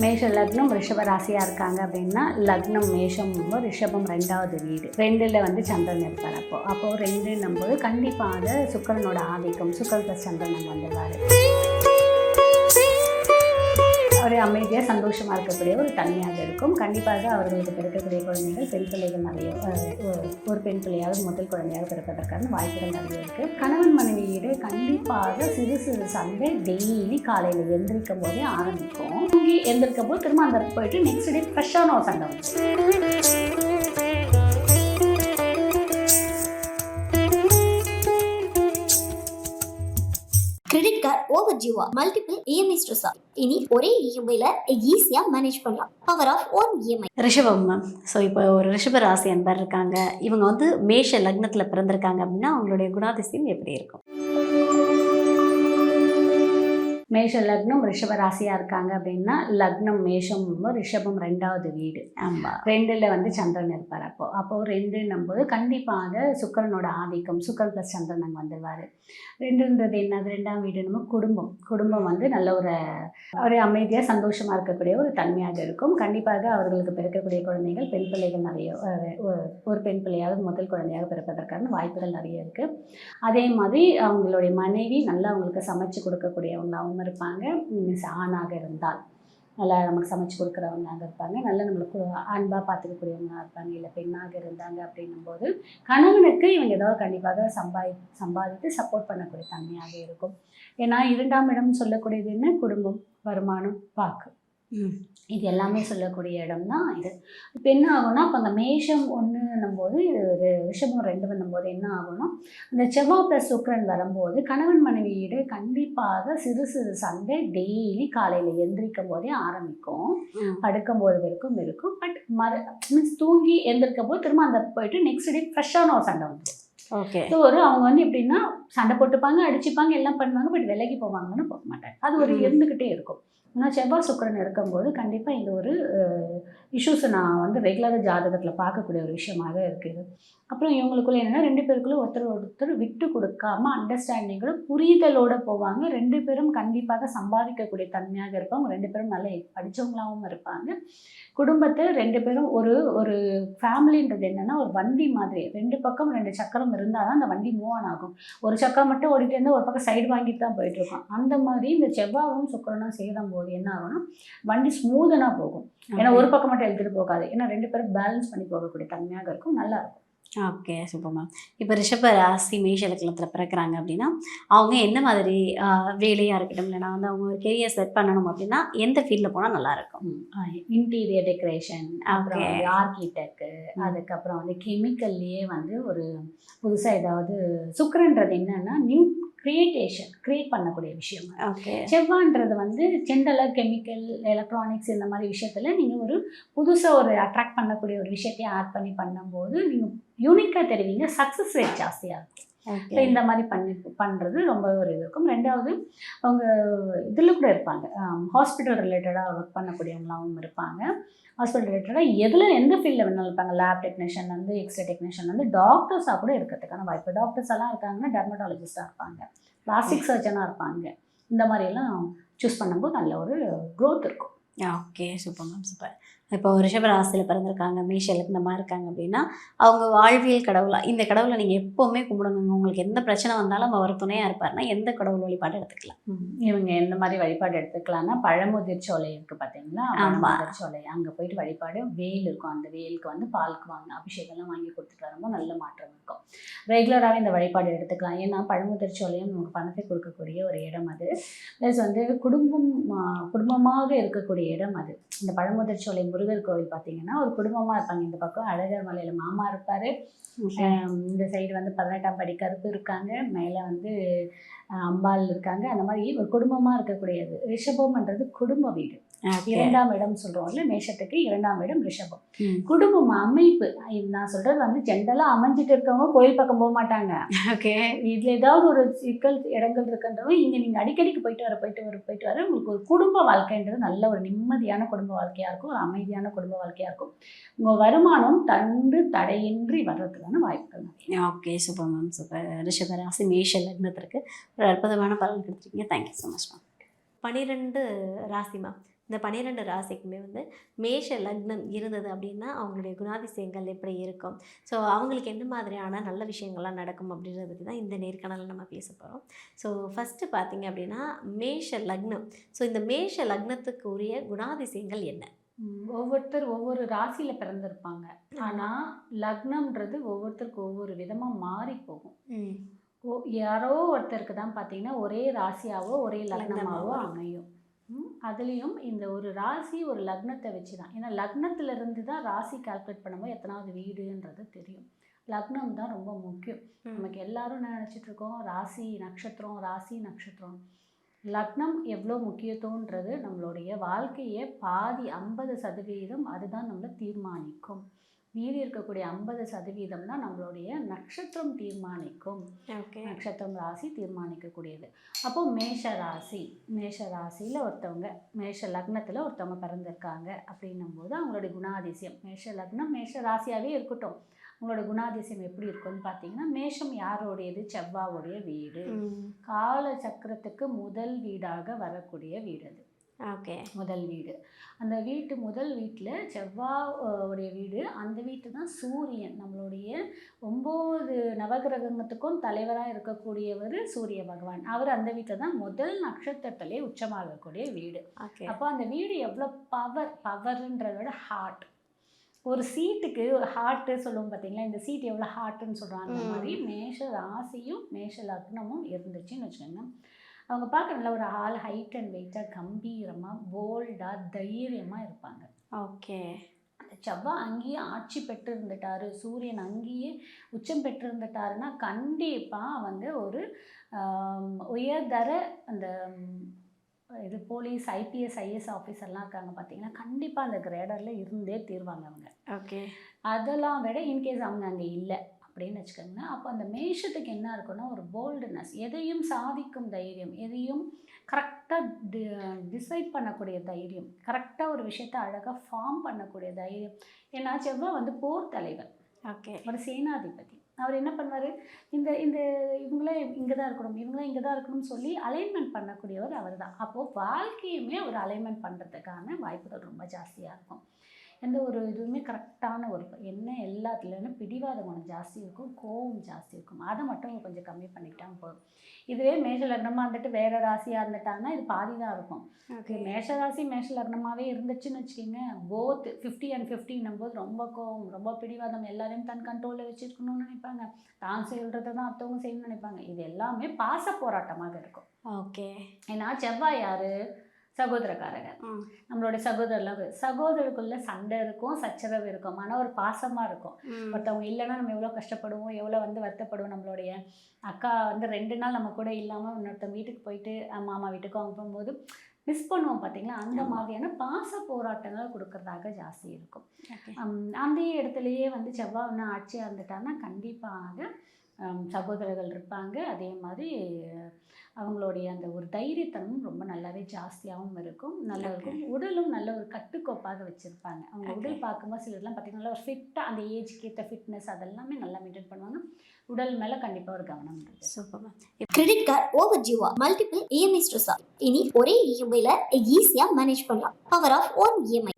மேஷ லக்னம் ரிஷப ராசியாக இருக்காங்க அப்படின்னா லக்னம் மேஷம் ரிஷபம் 2வது வீடு 2ல் வந்து சந்திரன் இருப்பார். அப்போது 2 நம்போது கண்டிப்பாக சுக்கிரனோட ஆதிக்கம், சுக்கிரன் ப்ளஸ் சந்திரன் அங்கே வந்துடுவார். ஒரு அமைதியாக சந்தோஷமாக இருக்கக்கூடிய ஒரு தனியாக இருக்கும். கண்டிப்பாக அவர்களுக்கு பிறக்கக்கூடிய குழந்தைகள் பெண் பிள்ளைகள் நிறைய, ஒரு பெண் பிள்ளையாவது முதல் குழந்தையாக பிறப்பதற்கான வாய்ப்புகள் நிறைய இருக்குது. கணவன் மனைவியிட கண்டிப்பாக சிறு சிறு சண்டை டெய்லி காலையில் எந்திரிக்கும் போதே ஆரம்பிக்கும். தூங்கி எந்திரிக்கும் போது திரும்ப அந்த போயிட்டு நெக்ஸ்ட் டே ஃப்ரெஷ்ஷான ஒரு சண்டை வந்து கிரெடிட் கார்டு ஓவர் டியூவா, மல்டிபிள் இஎம்ஐ ஸ்ட்ரெஸ்ஸா? இனி ஒரே இஎம்ஐல ஈஸியா மேனேஜ் பண்ணலாம். Power of one EMI. Rishabam ma'am. So இப்போ ஒரு ரிஷப ராசி அன்பர் இருக்காங்க. இவங்க வந்து மேஷ லக்னத்தில் பிறந்திருக்காங்க அப்படின்னா அவங்களுடைய குணாதிசயம் எப்படி இருக்கும்? மேஷ லக்னம் ரிஷப ராசியாக இருக்காங்க அப்படின்னா லக்னம் மேஷம் ரிஷபம் 2வது வீடு. ஆமாம், 2ல் வந்து சந்திரன் இருப்பார். அப்போது 2 நம்போது கண்டிப்பாக சுக்கிரனோட ஆதிக்கம், சுக்கிரன் ப்ளஸ் சந்திரன் அங்கே வந்துடுவார். 2ன்றது என்னது, 2ஆம் வீடு நம்ம குடும்பம் வந்து நல்ல ஒரு அமைதியாக சந்தோஷமாக இருக்கக்கூடிய ஒரு தன்மையாக இருக்கும். கண்டிப்பாக அவர்களுக்கு பிறக்கக்கூடிய குழந்தைகள் பெண் பிள்ளைகள் நிறைய, ஒரு பெண் பிள்ளையாவது முதல் குழந்தையாக பிறப்பதற்கான வாய்ப்புகள் நிறைய இருக்குது. அதே மாதிரி அவங்களுடைய மனைவி நல்லா அவங்களுக்கு சமைச்சு கொடுக்கக்கூடியவங்களாகவும் இருப்பாங்க. ஆணாக இருந்தால் நல்லா நமக்கு சமைச்சு கொடுக்குறவங்களாக இருப்பாங்க. நல்லா நம்மளுக்கு அன்பாக பார்த்துக்கக்கூடியவங்களாக இருப்பாங்க. இல்லை பெண்ணாக இருந்தாங்க அப்படின்னும் போது கணவனுக்கு இவங்க ஏதாவது கண்டிப்பாக சம்பாதித்து சப்போர்ட் பண்ணக்கூடிய தன்மையாக இருக்கும். ஏன்னா 2ஆம் இடம் சொல்லக்கூடியது என்ன, குடும்பம், வருமானம், வாக்கு, இது எல்லாமே சொல்லக்கூடிய இடம் தான் இது. இப்போ என்ன ஆகும்னா, இப்போ அந்த மேஷம் 1 போது ரிஷபம் 2 போது என்ன ஆகும்னா, அந்த செவ்வாய் ப்ளஸ் சுக்கிரன் வரும்போது கணவன் மனைவியிட கண்டிப்பாக சிறு சிறு சண்டை டெய்லி காலையில் எந்திரிக்கும் போதே ஆரம்பிக்கும். படுக்கும் போது வரைக்கும் இருக்கும். பட் மீன்ஸ் தூங்கி எந்திரிக்கும் போது திரும்ப அந்த போயிட்டு நெக்ஸ்ட் டே ஃப்ரெஷ்ஷான ஒரு சண்டை வந்து ஓகே. ஸோ அவங்க வந்து எப்படின்னா சண்டை போட்டுப்பாங்க, அடிச்சுப்பாங்க, எல்லாம் பண்ணுவாங்க. பட் விலைக்கு போவாங்கன்னு போக மாட்டாங்க. அது ஒரு இருந்துக்கிட்டே இருக்கும். ஆனால் செவ்வாய் சுக்கிரன் இருக்கும்போது கண்டிப்பாக இந்த ஒரு இஷ்யூஸை நான் வந்து ரெகுலராக ஜாதகத்தில் பார்க்கக்கூடிய ஒரு விஷயமாக இருக்குது. அப்புறம் இவங்களுக்குள்ள என்னென்னா 2 பேருக்குள்ளே ஒருத்தர் விட்டு கொடுக்காம அண்டர்ஸ்டாண்டிங்கோட புரிதலோடு போவாங்க. 2 பேரும் கண்டிப்பாக சம்பாதிக்கக்கூடிய தன்மையாக இருப்பாங்க. 2 பேரும் நல்ல படித்தவங்களாகவும் இருப்பாங்க. குடும்பத்தை 2 பேரும் ஒரு ஃபேமிலின்றது என்னென்னா ஒரு வண்டி மாதிரி 2 பக்கம் 2 சக்கரம் இருந்தால் தான் அந்த வண்டி மூவ் ஆன் ஆகும். ஒரு சக்கரம் மட்டும் ஓடிட்டு இருந்தால் ஒரு பக்கம் சைடு வாங்கிட்டு தான் போயிட்டுருக்கோம். அந்த மாதிரி இந்த செவ்வாயும் சுக்கிரனும் சேரும் போது என்ன ஆகும்னா வண்டி ஸ்மூதனாக போகும். ஏன்னா ஒரு பக்கம் மட்டும் எழுதிட்டு போகாது. ஏன்னா 2 பேரும் பேலன்ஸ் பண்ணி போகக்கூடிய தன்மையாக இருக்கும். நல்லாயிருக்கும். Okay, super ma'am. இப்போ ரிஷப ராசி மேஷ லக்னத்தில் பிறக்கிறாங்க அப்படின்னா அவங்க என்ன மாதிரி வேலையாக இருக்கட்டும், இல்லைனா வந்து அவங்க ஒரு கெரியர் செட் பண்ணணும் அப்படின்னா எந்த ஃபீல்டில் போனால் நல்லாயிருக்கும்? இன்டீரியர் டெக்கரேஷன், அப்புறம் ஆர்கிடெக்ட், அதுக்கப்புறம் வந்து கெமிக்கல்லையே வந்து ஒரு புதுசாக ஏதாவது. சுக்கிரன்றது என்னன்னா நியூ கிரியேட் பண்ணக்கூடிய விஷயம். ஓகே. செவ்வான்றது வந்து ஜென்ரலாக கெமிக்கல், எலக்ட்ரானிக்ஸ் இந்த மாதிரி விஷயத்தில் நீங்கள் ஒரு புதுசாக ஒரு அட்ராக்ட் பண்ணக்கூடிய ஒரு விஷயத்தையும் ஆட் பண்ணி பண்ணும்போது நீங்கள் யூனிக்காக தெரிவிங்க. சக்ஸஸ் ரேட் ஜாஸ்தியாக இருக்கும். ஸோ இந்த மாதிரி பண்ணுறது ரொம்ப ஒரு இது இருக்கும். 2வது அவங்க இதில் கூட இருப்பாங்க, ஹாஸ்பிட்டல் ரிலேட்டடாக ஒர்க் பண்ணக்கூடியவங்களாகவும் இருப்பாங்க. ஹாஸ்பிட்டல் ரிலேட்டடாக எந்த ஃபீல்டில் வேணாலும் இருப்பாங்க. லேப் டெக்னீஷியன் வந்து, எக்ஸ்ரே டெக்னீஷியன் வந்து, டாக்டர்ஸாக கூட இருக்கிறதுக்கான வாய்ப்பு. டாக்டர்ஸ் எல்லாம் இருக்காங்கன்னா டெர்மட்டாலஜிஸ்டாக இருப்பாங்க, பிளாஸ்டிக் சர்ஜனாக இருப்பாங்க. இந்த மாதிரியெல்லாம் சூஸ் பண்ணும்போது நல்ல ஒரு க்ரோத் இருக்கும். Okay, super ma'am, super. இப்போ ரிஷப ராசியில் பிறந்திருக்காங்க, மேஷ லக்னமாக இருக்காங்க அப்படின்னா அவங்க வாழ்வியல் கடவுளாக இந்த கடவுளை நீங்கள் எப்போவுமே கும்பிடுங்க. உங்களுக்கு எந்த பிரச்சனை வந்தாலும் அவர் துணையாக இருப்பார்னா எந்த கடவுள் வழிபாடு எடுத்துக்கலாம்? இவங்க எந்த மாதிரி வழிபாடு எடுத்துக்கலாம்னா பழமுதிர் சோலை இருக்குது பார்த்தீங்களா, பழமுதிர் சோலை அங்கே போயிட்டு வழிபாடு. வேல் இருக்கும், அந்த வேலுக்கு வந்து பாலுக்கு அபிஷேகம்லாம் வாங்கி கொடுத்துட்டு வரும்போது நல்ல மாற்றம் இருக்கும். ரெகுலராகவே இந்த வழிபாடு எடுத்துக்கலாம். ஏன்னா பழமுதிர் சோலையும் நமக்கு பணத்தை கொடுக்கக்கூடிய ஒரு இடம் அது. ப்ளஸ் வந்து குடும்பமாக இருக்கக்கூடிய இடம் அது. இந்த பழமுதிர் சோலை முருகர் கோவில் பார்த்தீங்கன்னா ஒரு குடும்பமாக இருப்பாங்க. இந்த பக்கம் அழகர் மலையில் மாமா இருப்பார், இந்த சைடு வந்து 18ஆம் படி கருப்பு இருக்காங்க, மேலே வந்து அம்பாள் இருக்காங்க. அந்த மாதிரி ஒரு குடும்பமாக இருக்கக்கூடியது. ரிஷபம்ன்றது குடும்ப வீடு. 2ஆம் இடம் சொல்கிறோம்ல, மேஷத்துக்கு 2ஆம் இடம் ரிஷபம். குடும்பம் அமைப்பு. நான் சொல்கிறது வந்து ஜென்ரலாக அமைஞ்சிட்டு இருக்கவங்க கோயில் பக்கம் போக மாட்டாங்க. ஓகே. இதில் ஏதாவது ஒரு சிக்கல் இடங்கள் இருக்குன்றவங்க இங்கே நீங்கள் அடிக்கடிக்கு போயிட்டு வர உங்களுக்கு ஒரு குடும்ப வாழ்க்கைன்றது நல்ல ஒரு நிம்மதியான குடும்ப வாழ்க்கையாக இருக்கும், ஒரு அமைதியான குடும்ப வாழ்க்கையாக இருக்கும். உங்கள் வருமானம் தடையின்றி வர்றதுக்கான வாய்ப்புகள் நிறைய. Okay, super ma'am, super. ரிஷப ராசி மேஷ லக்னத்திற்கு ஒரு அற்புதமான பலன் கொடுத்துருக்கீங்க. Thank you so much ma'am. 12 ராசி மேம். இந்த 12 ராசிக்குமே வந்து மேஷ லக்னம் இருந்தது அப்படின்னா அவங்களுடைய குணாதிசயங்கள் எப்படி இருக்கும், ஸோ அவங்களுக்கு என்ன மாதிரியான நல்ல விஷயங்கள்லாம் நடக்கும் அப்படின்றத பற்றி தான் இந்த நேர்காணலில் நம்ம பேச போகிறோம். ஸோ ஃபஸ்ட்டு பார்த்தீங்க அப்படின்னா மேஷ லக்னம். ஸோ இந்த மேஷ லக்னத்துக்கு உரிய குணாதிசயங்கள் என்ன? ஒவ்வொருத்தர் ஒவ்வொரு ராசியில் பிறந்திருப்பாங்க. ஆனால் லக்னம்ன்றது ஒவ்வொருத்தருக்கு ஒவ்வொரு விதமாக மாறி போகும். யாரோ ஒருத்தருக்கு தான் பார்த்தீங்கன்னா ஒரே ராசியாவோ ஒரே லக்னமாவோ அமையும். அதுலேயும் இந்த ஒரு ராசி ஒரு லக்னத்தை வச்சு தான், ஏன்னா லக்னத்திலிருந்து தான் ராசி கால்குலேட் பண்ணும்போது எத்தனாவது வீடுன்றது தெரியும். லக்னம் தான் ரொம்ப முக்கியம். நமக்கு எல்லாரும் என்ன நினச்சிட்டு இருக்கோம், ராசி நட்சத்திரம் ராசி நட்சத்திரம். லக்னம் எவ்வளோ முக்கியத்துவன்றது நம்மளுடைய வாழ்க்கையை பாதி 50% அதுதான் நம்மளை தீர்மானிக்கும். மீதி இருக்கக்கூடிய 50% தான் நம்மளுடைய நட்சத்திரம் தீர்மானிக்கும். நட்சத்திரம் ராசி தீர்மானிக்கக்கூடியது. அப்போது மேஷ ராசியில் ஒருத்தவங்க, மேஷ லக்னத்தில் ஒருத்தவங்க பிறந்திருக்காங்க அப்படின்னும் போது அவங்களுடைய குணாதிசயம், மேஷ லக்னம் மேஷ ராசியாகவே இருக்கட்டும், உங்களோட குணாதிசயம் எப்படி இருக்குன்னு பார்த்தீங்கன்னா, மேஷம் யாரோடையது? செவ்வாவுடைய வீடு. கால சக்கரத்துக்கு முதல் வீடாக வரக்கூடிய வீடு அது. ஓகே, முதல் வீடு. அந்த முதல் வீட்டில் செவ்வாவுடைய வீடு. அந்த வீட்டு தான் சூரியன், நம்மளுடைய 9 நவகிரகத்துக்கும் தலைவராக இருக்கக்கூடியவர் சூரிய பகவான். அவர் அந்த வீட்டில் தான் முதல் நட்சத்திரத்திலே உச்சமாகக்கூடிய வீடு. அப்போ அந்த வீடு எவ்வளோ பவர்ன்றத விட ஹார்ட். ஒரு சீட்டுக்கு ஒரு ஹார்ட்டு சொல்லுவோம் பார்த்தீங்களா, இந்த சீட் எவ்வளோ ஹார்ட்டுன்னு சொல்கிறாங்க. அந்த மாதிரி மேஷ ராசியும் மேஷ லக்னமும் இருந்துச்சுன்னு வச்சுக்கோங்க, அவங்க பார்க்க நல்ல ஒரு ஆள் ஹைட் அண்ட் வெயிட்டாக கம்பீரமாக போல்டாக தைரியமாக இருப்பாங்க. ஓகே, அந்த செவ்வாய் அங்கேயே ஆட்சி பெற்று இருந்துட்டாரு, சூரியன் அங்கேயே உச்சம் பெற்று இருந்துட்டாருன்னா கண்டிப்பாக அவங்க ஒரு உயர்தர அந்த இது போலீஸ் ஐபிஎஸ் ஐஏஎஸ் ஆஃபீஸர்லாம் இருக்காங்க பார்த்தீங்கன்னா, கண்டிப்பாக அந்த கிரேடரில் இருந்தே தீர்வாங்க அவங்க. ஓகே, அதெல்லாம் விட இன்கேஸ் அவங்க அங்கே இல்லை அப்படின்னு வச்சுக்கோங்க, அப்போ அந்த மேஷத்துக்கு என்ன இருக்குன்னா ஒரு போல்டுனஸ், எதையும் சாதிக்கும் தைரியம், எதையும் கரெக்டாக டிசைட் பண்ணக்கூடிய தைரியம், கரெக்டாக ஒரு விஷயத்தை அழகாக ஃபார்ம் பண்ணக்கூடிய தைரியம். ஏன்னா செவ்வாய் வந்து போர் தலைவர், ஓகே, ஒரு சேனாதிபதி. அவர் என்ன பண்ணுவார், இந்த இந்த இவங்களே இங்கே தான் இருக்கணும், இவங்களே இங்கே தான் இருக்கணும்னு சொல்லி அலைன்மெண்ட் பண்ணக்கூடியவர் அவர் தான். அப்போது வாழ்க்கையுமே அவர் அலைன்மெண்ட் பண்ணுறதுக்கான வாய்ப்புகள் ரொம்ப ஜாஸ்தியாக இருக்கும். எந்த ஒரு இதுவுமே கரெக்டான ஒரு என்ன எல்லாத்துலேயும் பிடிவாத குணம் ஜாஸ்தி இருக்கும், கோவம் ஜாஸ்தி இருக்கும். அதை மட்டும் கொஞ்சம் கம்மி பண்ணிக்கிட்டாங்க போதும். இதுவே மேஷ லக்னமாக இருந்துட்டு வேறு ராசியாக இருந்துட்டாங்கன்னா இது பாதி தான் இருக்கும். மேஷ ராசி மேஷ லக்னமாகவே இருந்துச்சுன்னு வச்சுக்கிங்க, போத் 50 and 50 போது ரொம்ப கோவம், ரொம்ப பிடிவாதம், எல்லாரையும் தன் கண்ட்ரோலில் வச்சுருக்கணும்னு நினைப்பாங்க, தான் சொல்கிறத தான் அடுத்தவங்க செய்யணும்னு நினைப்பாங்க. இது எல்லாமே பாச போராட்டமாக இருக்கும். ஓகே, ஏன்னா செவ்வாய் யார்? சகோதரக்காரங்க. நம்மளோட சகோதரருக்குள்ள சண்டை இருக்கும், சச்சரவு இருக்கும், ஆனால் ஒரு பாசமாக இருக்கும். ஒருத்தவங்க இல்லைன்னா நம்ம எவ்வளோ கஷ்டப்படுவோம், எவ்வளோ வந்து வருத்தப்படுவோம். நம்மளுடைய அக்கா வந்து 2 நாள் நம்ம கூட இல்லாமல் இன்னொருத்தவங்க வீட்டுக்கு போயிட்டு மாமா வீட்டுக்கு அவங்க போகும்போது மிஸ் பண்ணுவோம் பார்த்தீங்களா, அந்த மாதிரியான பாச போராட்டங்கள் கொடுக்கறதாக ஜாஸ்தி இருக்கும். அந்த இடத்துலையே வந்து செவ்வாய் ஒன்று ஆட்சியாக இருந்துட்டாங்கன்னா கண்டிப்பாக சகோதரர்கள் இருப்பாங்க. அதே மாதிரி அவங்களுடைய அந்த ஒரு தைரியத்தனமும் ரொம்ப நல்லாவே ஜாஸ்தியாகவும் இருக்கும், நல்லா இருக்கும். உடலும் நல்ல ஒரு கட்டுக்கோப்பாக வச்சுருப்பாங்க. அவங்க உடல் பார்க்கும்போது சிலர்லாம் பார்த்திங்கன்னா ஒரு ஃபிட்டாக அந்த ஏஜுக்கு ஏற்ற ஃபிட்னஸ் அதெல்லாமே நல்லா மெயின்டைன் பண்ணுவாங்க. உடல் மேலே கண்டிப்பாக ஒரு கவனம் இருக்குது. சூப்பர். கிரெடிட் கார்டு ஓவர் ஜிவா மல்டிபிள் இஎம்ஐ ஸ்ட்ரெஸ். இனி ஒரே இஎம்ஐல ஈஸியாக மேனேஜ் பண்ணலாம். Power of one EMI.